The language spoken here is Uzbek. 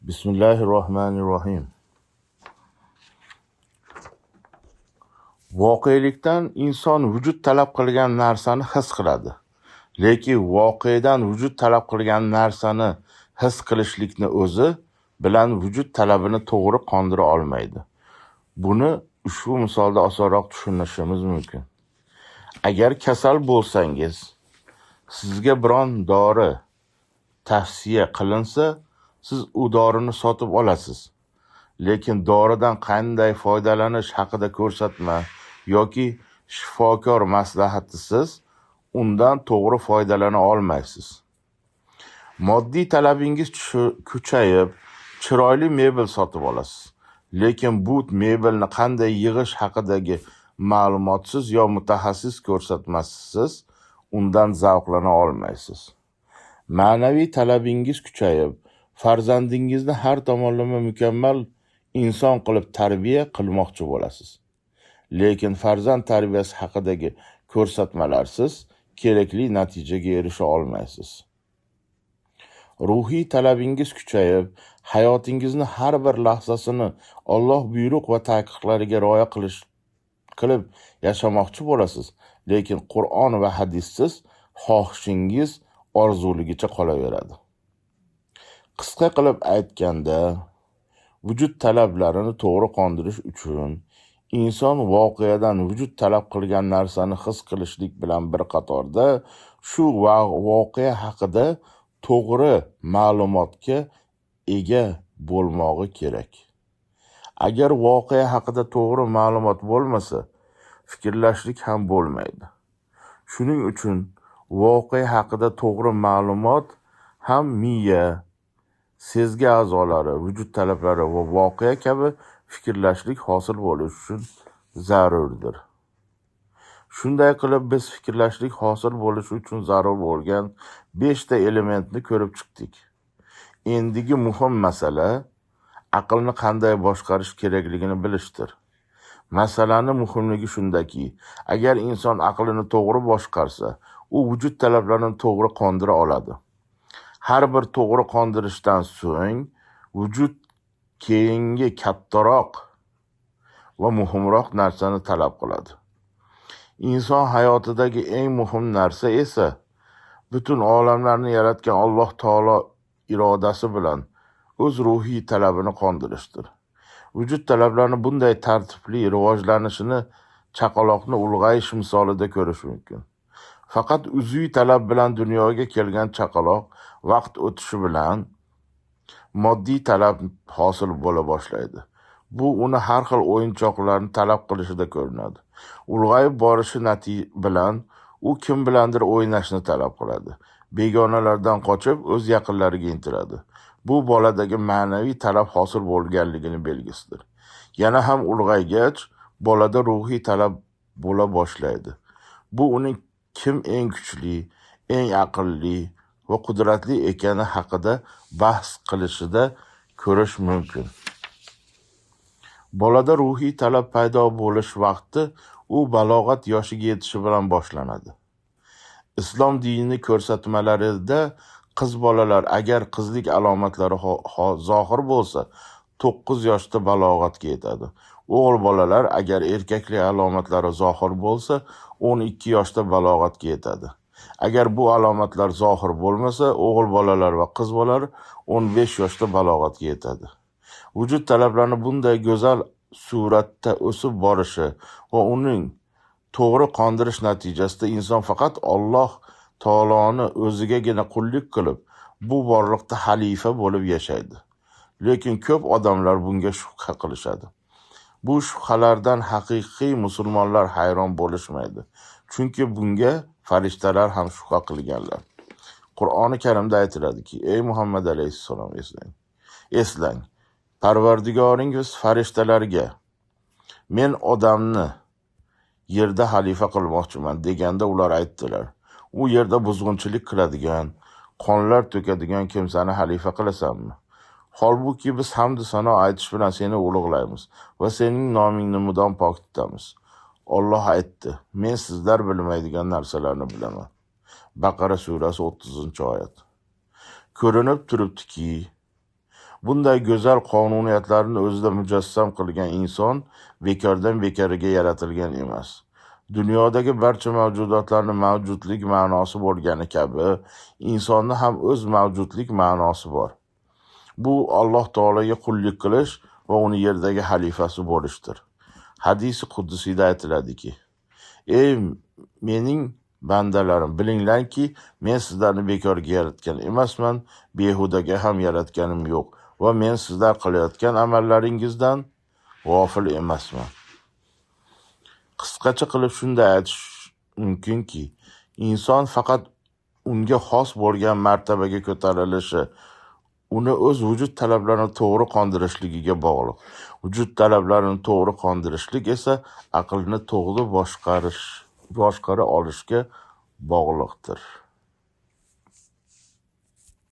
Bismillahirrohmanirrohim. Voqelikdan inson vujud talab qilgan narsani his qiladi. Lekin voqedan vujud talab qilgan narsani his qilishlikni o'zi bilan vujud talabini to'g'ri qondira olmaydi. Buni ushbu misolda osonroq tushunishimiz mumkin. Agar kasal bo'lsangiz, sizga biron dori tavsiya qilinsa, siz u dorini sotib olasiz. Lekin doridan qanday foydalanish haqida ko'rsatma yoki shifokor maslahatisiz undan to'g'ri foydalana olmaysiz. Moddiy talabingiz kuchayib, chiroyli mebel sotib olasiz. Lekin bu mebelni qanday yig'ish haqidagi ma'lumotsiz yo mutaxassis ko'rsatmasisiz undan zavqlana olmaysiz. Ma'naviy talabingiz kuchayib, farzandingizni har tomonlama mukammal inson qilib tarbiya qilmoqchi bo'lasiz. Lekin farzand tarbiyasi haqidagi ko'rsatmalarsiz kerakli natijaga erisha olmaysiz. Ruhiy talabingiz kuchayib, hayotingizni har bir lahzasini Alloh buyruq va taqiqlariga rioya qilib yashamoqchi bo'lasiz. Lekin Qur'on va hadissiz xohishingiz orzuligicha qolaveradi. Qisqa qilib aytganda, vujud talablarini to'g'ri qondirish uchun inson voqeadan vujud talab qilgan narsani his qilishlik bilan bir qatorda shu voqea haqida to'g'ri ma'lumotga ega bo'lmog'i kerak. Agar voqea haqida to'g'ri ma'lumot bo'lmasa, fikrlashlik ham bo'lmaydi. Shuning uchun voqea haqida to'g'ri ma'lumot ham miya, sezgi a'zolari, vujud talablari va voqea kabi fikrlashlik hosil bo'lishi uchun zarurdir. Shunday qilib biz fikrlashlik hosil bo'lishi uchun zarur bo'lgan 5 ta elementni ko'rib chiqdik. Endigi muhim masala aqlni qanday boshqarish kerakligini bilishdir. Masalaning muhimligi shundaki, agar inson aqlini to'g'ri boshqarsa, u vujud talablarini to'g'ri qondira oladi. Har bir to'g'ri qondirishdan so'ng vujud keyingi kattaroq va muhimroq narsani talab qiladi. Inson hayotidagi eng muhim narsa esa butun olamlarni yaratgan Alloh taolo irodasi bilan o'z ruhiy talabini qondirishdir. Vujud talablarini bunday tartibli rivojlanishini chaqaloqni ulg'ayish misolida ko'rish mumkin. Faqat uzviy talab bilan dunyoga kelgan chaqaloq vaqt o'tishi bilan moddiy talab hosil bo'la boshlaydi. Bu uni har xil o'yinchoqlarni talab qilishida ko'rinadi. Ulg'ayib borishi bilan u kim bilandir o'ynashni talab qiladi. Begonalardan qochib o'z yaqinlariga intiladi. Bu boladagi ma'naviy talab hosil bo'lganligini belgisidir. Yana ham ulg'aygach, bolada ruhiy talab bo'la boshlaydi. Bu uning kim eng kuchli, eng aqlli va qudratli ekani haqida bahs qilishida ko'rish mumkin. Bolada ruhiy talab paydo bo'lish vaqti u balog'at yoshiga yetishi bilan boshlanadi. Islom dini ko'rsatmalarida qiz bolalar agar qizlik alomatlari zohir bo'lsa, 9 yoshda balog'atga yetadi. O'g'il bolalar agar erkaklik alomatlari zohir bo'lsa, 12 yoshda balog'atga yetadi. Agar bu alomatlar zohir bo'lmasa, o'g'il bolalar va qiz bolalar 15 yoshda balog'atga yetadi. Vujud talablarini bunday go'zal suratda o'sib borishi va uning to'g'ri qondirish natijasida inson faqat Alloh taoloni o'zigagina qullik qilib, bu borliqda xalifa bo'lib yashaydi. Lekin ko'p odamlar bunga shubha qilishadi. Bu shubhalardan haqiqiy musulmonlar hayron bo'lishmaydi. Chunki bunga farishtalar ham shubha qilganlar. Qur'oni Karimda aytiladiki, ey Muhammad alayhissalom eslang. Parvardigoringiz farishtalarga men odamni yerda xalifa qilmoqchiman deganda ular aytdilar, u yerda buzg'unchilik qiladigan, qonlar to'kadigan kimsani xalifa qilasanmi? Holbuki biz hamd sano aytish bilan seni ulug'laymiz va sening nomingni mudom pok tutamiz. Alloh aytdi, men sizlar bilmaydigan narsalarni bilaman. Baqara surasi 30-oyat. Ko'rinib turibdiki, Bunday go'zal qonuniyatlarni o'zida mujassam qilgan inson bekordan bekoriga yaratilgan emas. Dunyodagi barcha mavjudotlarni mavjudlik ma'nosi bo'lgani kabi, insonni ham o'z mavjudlik ma'nosi bor. Bu Alloh taologa qullik qilish va uni yerdagi xalifasi bo'lishdir. Hadisi qudsiyda aytiladiki: "Ey mening bandalarim, bilinglarki, men sizlarni bekorga yaratgan emasman, behudaga ham yaratganim yo'q va men sizlar qilayotgan amallaringizdan g'ofil emasman." Qisqacha qilib shunday aytish mumkinki, inson faqat unga xos bo'lgan martabaga ko'tarilishi uni o'z vujud talablarini to'g'ri qondirishligiga bog'liq. Vujud talablarini to'g'ri qondirishlik esa aqlni to'g'ri boshqara olishga bog'liqdir.